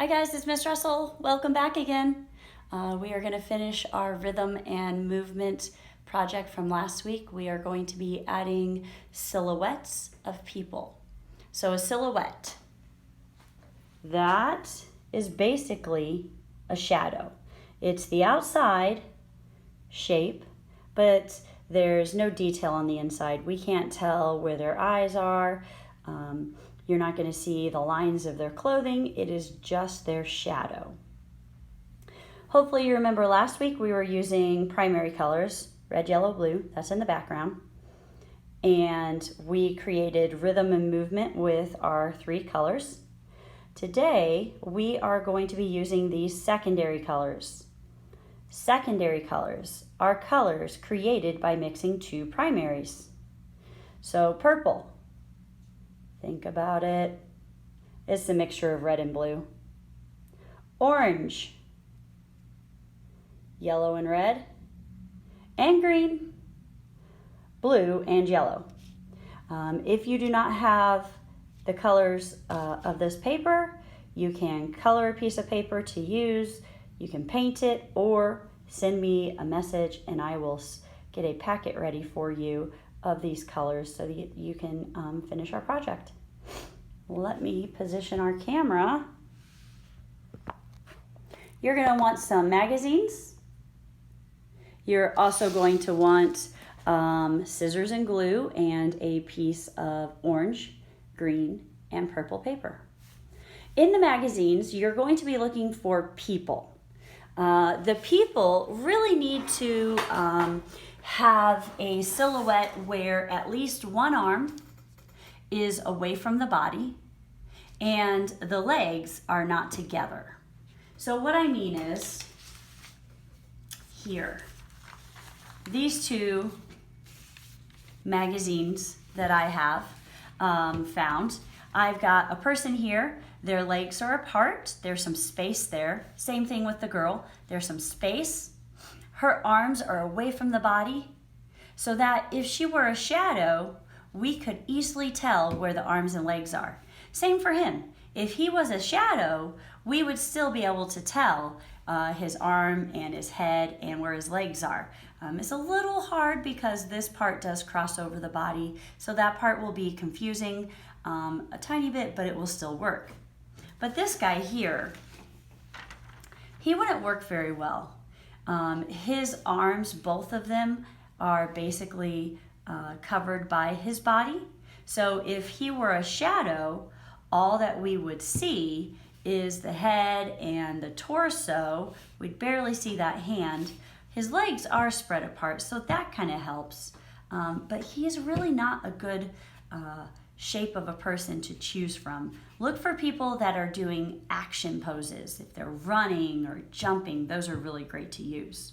guys, it's Miss Russell. Welcome back again. We are going to finish our rhythm and movement project from last week. We are going to be adding silhouettes of people. So a silhouette, that is basically a shadow. It's the outside shape, but there's no detail on the inside. We can't tell where their eyes are. You're not going to see the lines of their clothing. It is just their shadow. Hopefully you remember last week we were using primary colors, red, yellow, blue. That's in the background. And we created rhythm and movement with our 3 colors. Today we are going to be using these secondary colors. Secondary colors are colors created by mixing 2 primaries. So purple. Think about it. It's a mixture of red and blue. Orange, yellow and red, and green, blue and yellow. If you do not have the colors of this paper, you can color a piece of paper to use. You can paint it or send me a message and I will get a packet ready for you of these colors so that you can finish our project. Let me position our camera. You're going to want some magazines. You're also going to want scissors and glue and a piece of orange, green, and purple paper. In the magazines, you're going to be looking for people. The people really need to have a silhouette where at least one arm is away from the body and the legs are not together. So what I mean is here, these 2 magazines that I have found, I've got a person here, their legs are apart, there's some space there. Same thing with the girl, there's some space. Her arms are away from the body so that if she were a shadow, we could easily tell where the arms and legs are. Same for him. If he was a shadow, we would still be able to tell his arm and his head and where his legs are. It's a little hard because this part does cross over the body, so that part will be confusing a tiny bit, but it will still work. But this guy here, he wouldn't work very well. His arms, both of them, are basically covered by his body. So if he were a shadow, all that we would see is the head and the torso. We'd barely see that hand. His legs are spread apart, so that kind of helps. But he's really not a good shape of a person to choose from. Look for people that are doing action poses. If they're running or jumping, those are really great to use.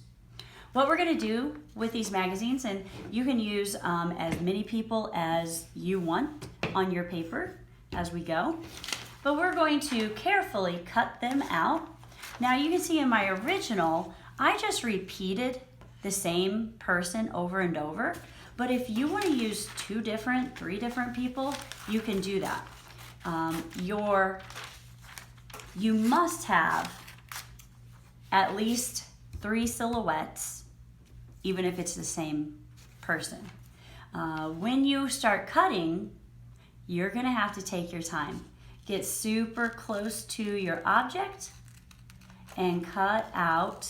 What we're going to do with these magazines, and you can use as many people as you want on your paper as we go, but we're going to carefully cut them out. Now you can see in my original, I just repeated the same person over and over, but if you want to use 2 different, 3 different people, you can do that. You must have at least 3 silhouettes, even if it's the same person. When you start cutting, you're gonna have to take your time. Get super close to your object and cut out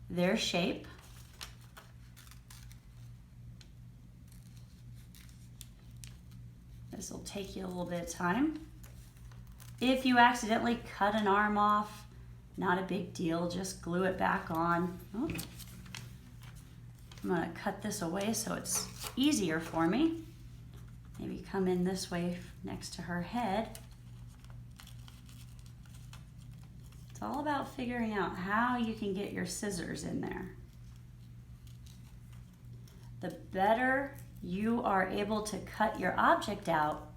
their shape. This will take you a little bit of time. If you accidentally cut an arm off, not a big deal, just glue it back on. Oh. I'm gonna cut this away so it's easier for me. Maybe come in this way next to her head. It's all about figuring out how you can get your scissors in there. The better you are able to cut your object out,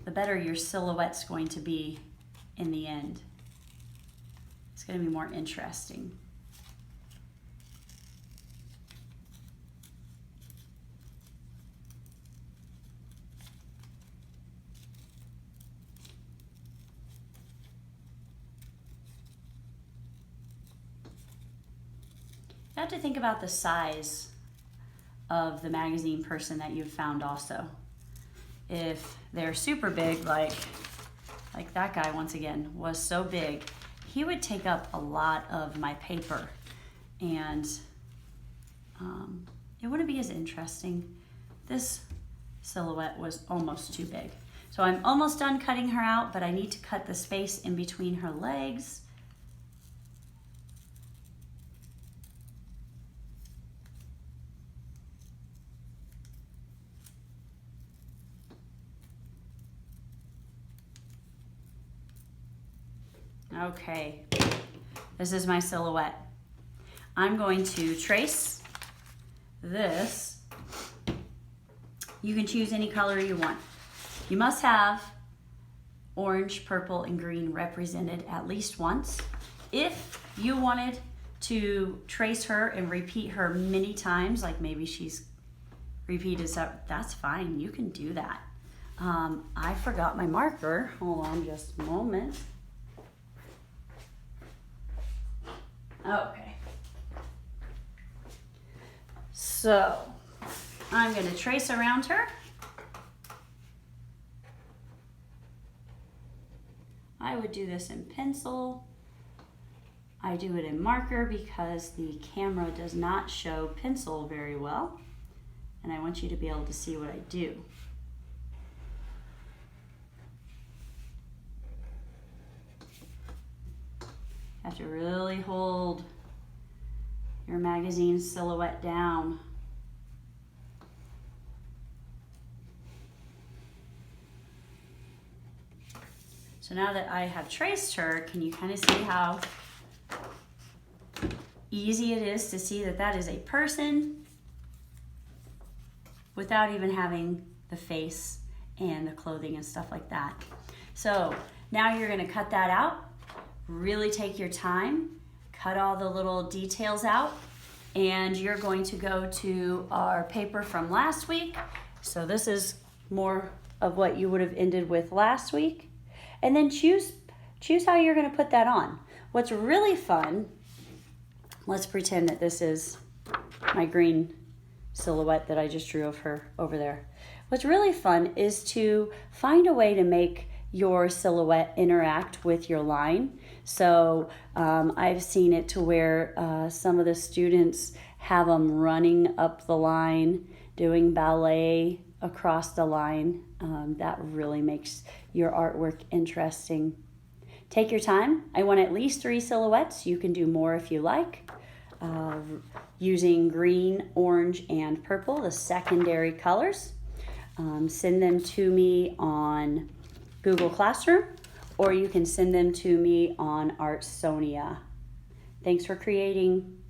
the better your silhouette's going to be in the end. It's going to be more interesting. have to think about the size of the magazine person that you've found also. If they're super big, like that guy once again was so big, he would take up a lot of my paper, and it wouldn't be as interesting. This silhouette was almost too big. So I'm almost done cutting her out, but I need to cut the space in between her legs. Okay, this is my silhouette. I'm going to trace this. You can choose any color you want. You must have orange, purple, and green represented at least once. If you wanted to trace her and repeat her many times, like maybe she's repeated stuff, that's fine, you can do that. I forgot my marker. Hold on just a moment. Okay. So I'm going to trace around her. I would do this in pencil. I do it in marker because the camera does not show pencil very well, and I want you to be able to see what I do. You have to really hold your magazine silhouette down. So now that I have traced her, can you kind of see how easy it is to see that that is a person without even having the face and the clothing and stuff like that. So now you're going to cut that out. Really take your time, cut all the little details out, and you're going to go to our paper from last week. So this is more of what you would have ended with last week. And then choose how you're going to put that on. What's really fun, let's pretend that this is my green silhouette that I just drew of her over there. What's really fun is to find a way to make your silhouette interact with your line. So I've seen it to where some of the students have them running up the line, doing ballet across the line. That really makes your artwork interesting. Take your time. I want at least 3 silhouettes. You can do more if you like. Using green, orange, and purple, the secondary colors. Send them to me on Google Classroom, or you can send them to me on Artsonia. Thanks for creating.